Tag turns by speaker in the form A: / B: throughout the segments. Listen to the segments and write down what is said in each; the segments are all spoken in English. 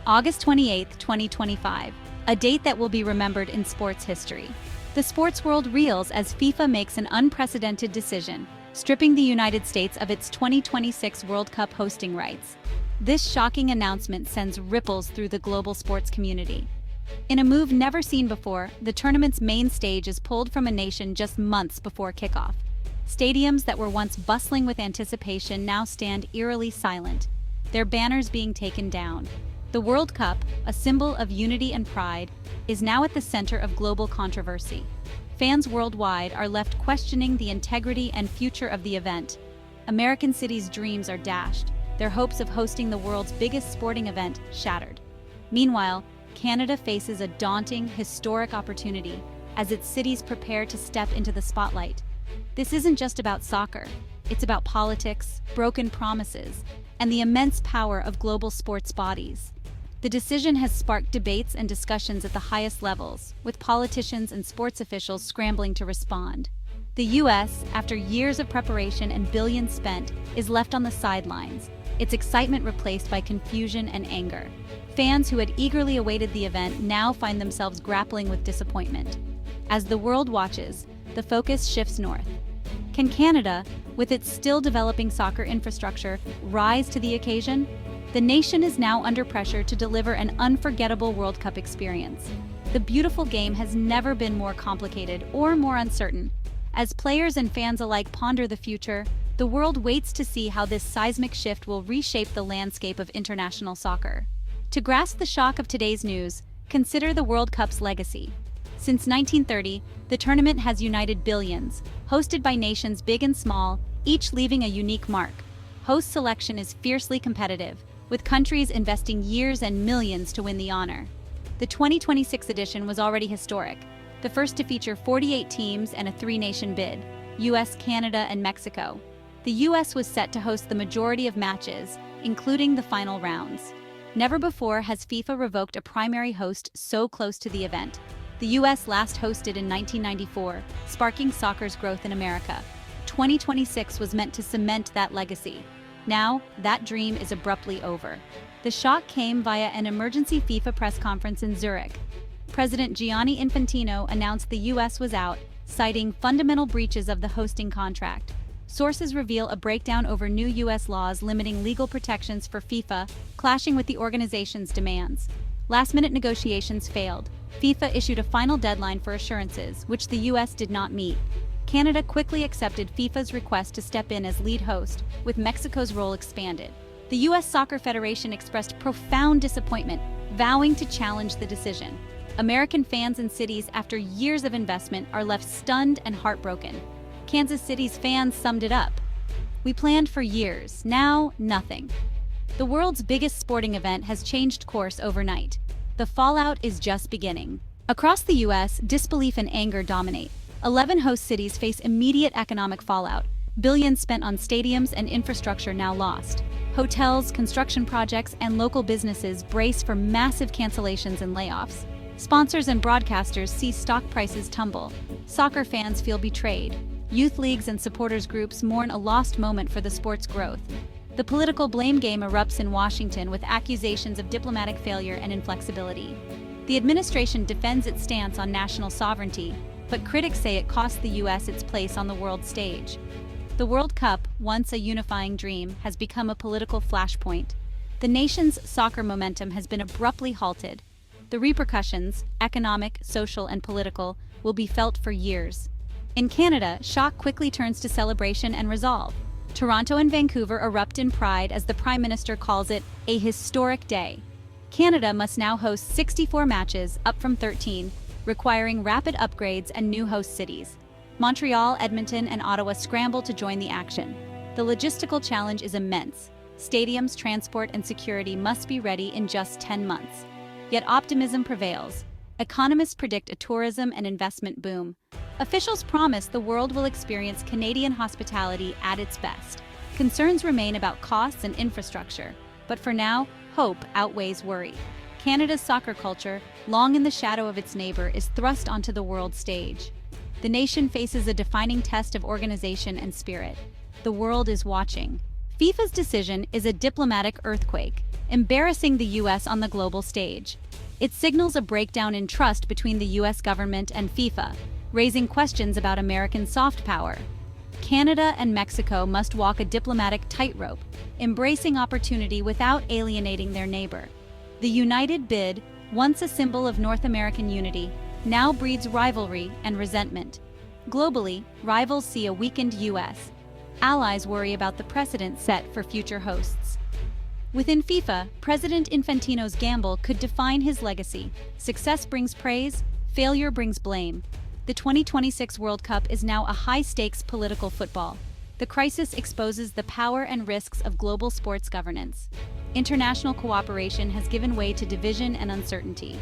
A: August 28, 2025, a date that will be remembered in sports history. The sports world reels as FIFA makes an unprecedented decision, stripping the United States of its 2026 World Cup hosting rights. This shocking announcement sends ripples through the global sports community. In a move never seen before, the tournament's main stage is pulled from a nation just months before kickoff. Stadiums that were once bustling with anticipation now stand eerily silent, their banners being taken down. The World Cup, a symbol of unity and pride, is now at the center of global controversy. Fans worldwide are left questioning the integrity and future of the event. American cities' dreams are dashed, their hopes of hosting the world's biggest sporting event shattered. Meanwhile, Canada faces a daunting, historic opportunity as its cities prepare to step into the spotlight. This isn't just about soccer. It's about politics, broken promises, and the immense power of global sports bodies. The decision has sparked debates and discussions at the highest levels, with politicians and sports officials scrambling to respond. The U.S., after years of preparation and billions spent, is left on the sidelines, its excitement replaced by confusion and anger. Fans who had eagerly awaited the event now find themselves grappling with disappointment. As the world watches, the focus shifts north. Can Canada, with its still developing soccer infrastructure, rise to the occasion? The nation is now under pressure to deliver an unforgettable World Cup experience. The beautiful game has never been more complicated or more uncertain. As players and fans alike ponder the future, the world waits to see how this seismic shift will reshape the landscape of international soccer. To grasp the shock of today's news, consider the World Cup's legacy. Since 1930, the tournament has united billions, hosted by nations big and small, each leaving a unique mark. Host selection is fiercely competitive, with countries investing years and millions to win the honor. The 2026 edition was already historic, the first to feature 48 teams and a three-nation bid: US, Canada, and Mexico. The US was set to host the majority of matches, including the final rounds. Never before has FIFA revoked a primary host so close to the event. The US last hosted in 1994, sparking soccer's growth in America. 2026 was meant to cement that legacy. Now, that dream is abruptly over. The shock came via an emergency FIFA press conference in Zurich. President Gianni Infantino announced the US was out, citing fundamental breaches of the hosting contract. Sources reveal a breakdown over new U.S. laws limiting legal protections for FIFA, clashing with the organization's demands. Last-minute negotiations failed. FIFA issued a final deadline for assurances, which the U.S. did not meet. Canada quickly accepted FIFA's request to step in as lead host, with Mexico's role expanded. The U.S. Soccer Federation expressed profound disappointment, vowing to challenge the decision. American fans and cities, after years of investment, are left stunned and heartbroken. Kansas City's fans summed it up. "We planned for years, now nothing." The world's biggest sporting event has changed course overnight. The fallout is just beginning. Across the U.S., disbelief and anger dominate. 11 host cities face immediate economic fallout, billions spent on stadiums and infrastructure now lost. Hotels, construction projects, and local businesses brace for massive cancellations and layoffs. Sponsors and broadcasters see stock prices tumble. Soccer fans feel betrayed. Youth leagues and supporters groups mourn a lost moment for the sport's growth. The political blame game erupts in Washington with accusations of diplomatic failure and inflexibility. The administration defends its stance on national sovereignty, but critics say it cost the U.S. its place on the world stage. The World Cup, once a unifying dream, has become a political flashpoint. The nation's soccer momentum has been abruptly halted. The repercussions, economic, social, and political, will be felt for years. In Canada, shock quickly turns to celebration and resolve. Toronto and Vancouver erupt in pride as the Prime Minister calls it a historic day. Canada must now host 64 matches, up from 13, requiring rapid upgrades and new host cities. Montreal, Edmonton, and Ottawa scramble to join the action. The logistical challenge is immense. Stadiums, transport, and security must be ready in just 10 months. Yet optimism prevails. Economists predict a tourism and investment boom. Officials promise the world will experience Canadian hospitality at its best. Concerns remain about costs and infrastructure, but for now, hope outweighs worry. Canada's soccer culture, long in the shadow of its neighbor, is thrust onto the world stage. The nation faces a defining test of organization and spirit. The world is watching. FIFA's decision is a diplomatic earthquake, embarrassing the U.S. on the global stage. It signals a breakdown in trust between the U.S. government and FIFA, raising questions about American soft power. Canada and Mexico must walk a diplomatic tightrope, embracing opportunity without alienating their neighbor. The united bid, once a symbol of North American unity, now breeds rivalry and resentment. Globally, rivals see a weakened U.S. Allies worry about the precedent set for future hosts. Within FIFA, President Infantino's gamble could define his legacy. Success brings praise, failure brings blame. The 2026 World Cup is now a high-stakes political football. The crisis exposes the power and risks of global sports governance. International cooperation has given way to division and uncertainty.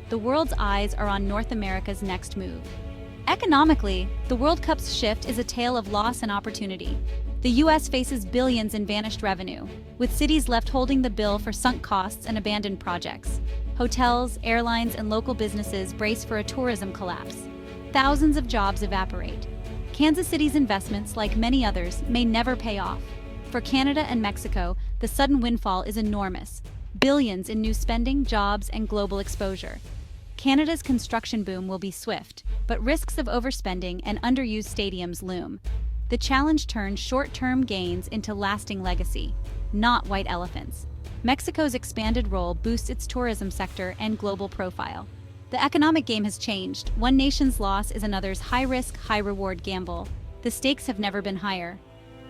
A: The world's eyes are on North America's next move. Economically, the World Cup's shift is a tale of loss and opportunity. The U.S. faces billions in vanished revenue, with cities left holding the bill for sunk costs and abandoned projects. Hotels, airlines, and local businesses brace for a tourism collapse. Thousands of jobs evaporate. Kansas City's investments, like many others, may never pay off. For Canada and Mexico, the sudden windfall is enormous. Billions in new spending, jobs, and global exposure. Canada's construction boom will be swift, but risks of overspending and underused stadiums loom. The challenge turns short-term gains into lasting legacy, not white elephants. Mexico's expanded role boosts its tourism sector and global profile. The economic game has changed. One nation's loss is another's high-risk, high-reward gamble. The stakes have never been higher.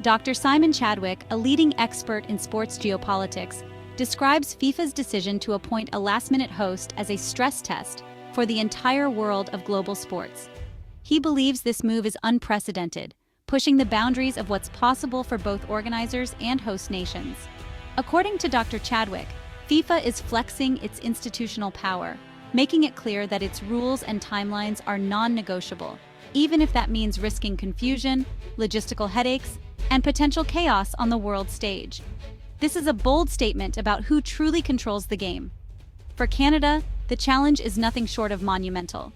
A: Dr. Simon Chadwick, a leading expert in sports geopolitics, describes FIFA's decision to appoint a last-minute host as a stress test for the entire world of global sports. He believes this move is unprecedented, pushing the boundaries of what's possible for both organizers and host nations. According to Dr. Chadwick, FIFA is flexing its institutional power, making it clear that its rules and timelines are non-negotiable, even if that means risking confusion, logistical headaches, and potential chaos on the world stage. This is a bold statement about who truly controls the game. For Canada, the challenge is nothing short of monumental.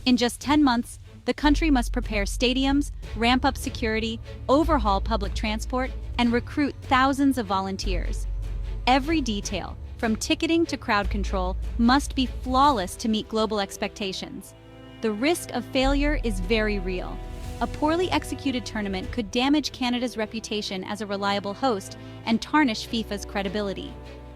A: In just 10 months, the country must prepare stadiums, ramp up security, overhaul public transport, and recruit thousands of volunteers. Every detail, from ticketing to crowd control, must be flawless to meet global expectations. The risk of failure is very real. A poorly executed tournament could damage Canada's reputation as a reliable host and tarnish FIFA's credibility.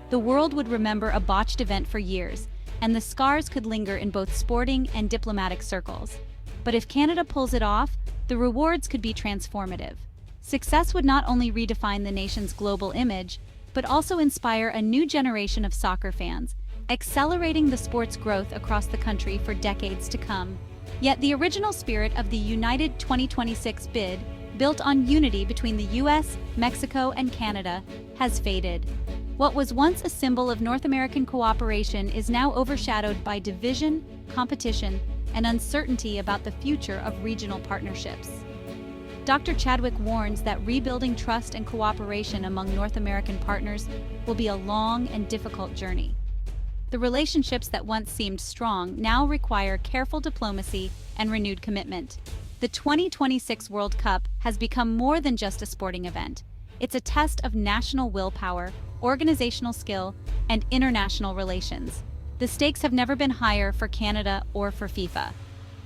A: The world would remember a botched event for years, and the scars could linger in both sporting and diplomatic circles. But if Canada pulls it off, the rewards could be transformative. Success would not only redefine the nation's global image, but also inspire a new generation of soccer fans, accelerating the sport's growth across the country for decades to come. Yet the original spirit of the United 2026 bid, built on unity between the US, Mexico, and Canada, has faded. What was once a symbol of North American cooperation is now overshadowed by division, competition, and uncertainty about the future of regional partnerships. Dr. Chadwick warns that rebuilding trust and cooperation among North American partners will be a long and difficult journey. The relationships that once seemed strong now require careful diplomacy and renewed commitment. The 2026 World Cup has become more than just a sporting event. It's a test of national willpower, organizational skill, and international relations. The stakes have never been higher for Canada or for FIFA.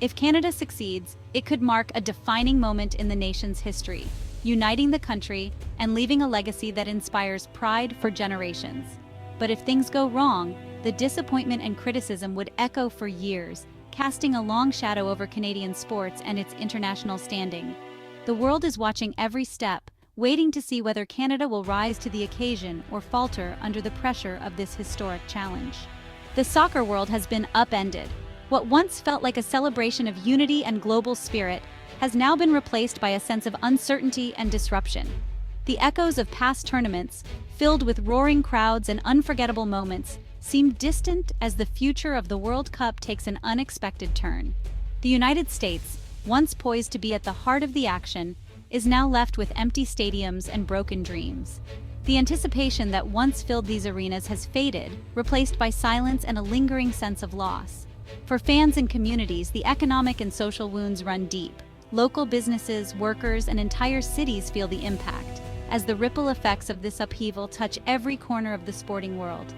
A: If Canada succeeds, it could mark a defining moment in the nation's history, uniting the country and leaving a legacy that inspires pride for generations. But if things go wrong, the disappointment and criticism would echo for years, casting a long shadow over Canadian sports and its international standing. The world is watching every step, waiting to see whether Canada will rise to the occasion or falter under the pressure of this historic challenge. The soccer world has been upended. What once felt like a celebration of unity and global spirit has now been replaced by a sense of uncertainty and disruption. The echoes of past tournaments, filled with roaring crowds and unforgettable moments, seem distant as the future of the World Cup takes an unexpected turn. The United States, once poised to be at the heart of the action, is now left with empty stadiums and broken dreams. The anticipation that once filled these arenas has faded, replaced by silence and a lingering sense of loss. For fans and communities, the economic and social wounds run deep. Local businesses, workers, and entire cities feel the impact. as the ripple effects of this upheaval touch every corner of the sporting world.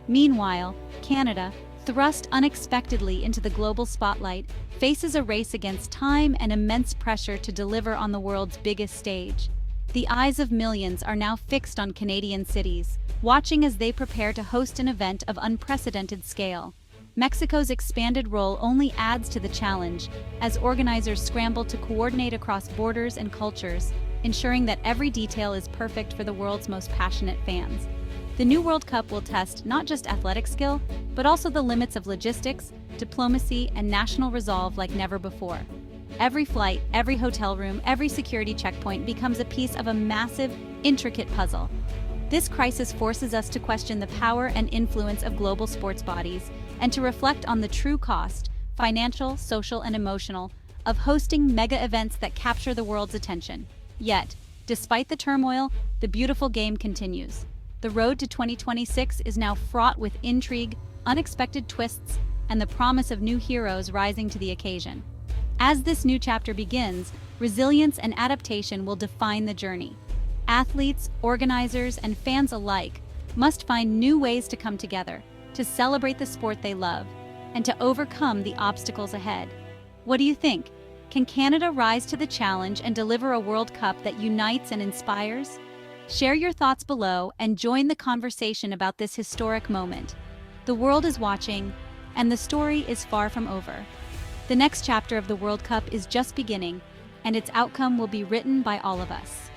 A: Meanwhile, Canada, thrust unexpectedly into the global spotlight, faces a race against time and immense pressure to deliver on the world's biggest stage. The eyes of millions are now fixed on Canadian cities, watching as they prepare to host an event of unprecedented scale. Mexico's expanded role only adds to the challenge, as organizers scramble to coordinate across borders and cultures, ensuring that every detail is perfect for the world's most passionate fans. The new World Cup will test not just athletic skill, but also the limits of logistics, diplomacy, and national resolve like never before. Every flight, every hotel room, every security checkpoint becomes a piece of a massive, intricate puzzle. This crisis forces us to question the power and influence of global sports bodies and to reflect on the true cost, financial, social, and emotional, of hosting mega events that capture the world's attention. Yet, despite the turmoil, the beautiful game continues. The road to 2026 is now fraught with intrigue, unexpected twists, and the promise of new heroes rising to the occasion. As this new chapter begins, resilience and adaptation will define the journey. Athletes, organizers, and fans alike must find new ways to come together, to celebrate the sport they love, and to overcome the obstacles ahead. What do you think? Can Canada rise to the challenge and deliver a World Cup that unites and inspires? Share your thoughts below and join the conversation about this historic moment. The world is watching, and the story is far from over. The next chapter of the World Cup is just beginning, and its outcome will be written by all of us.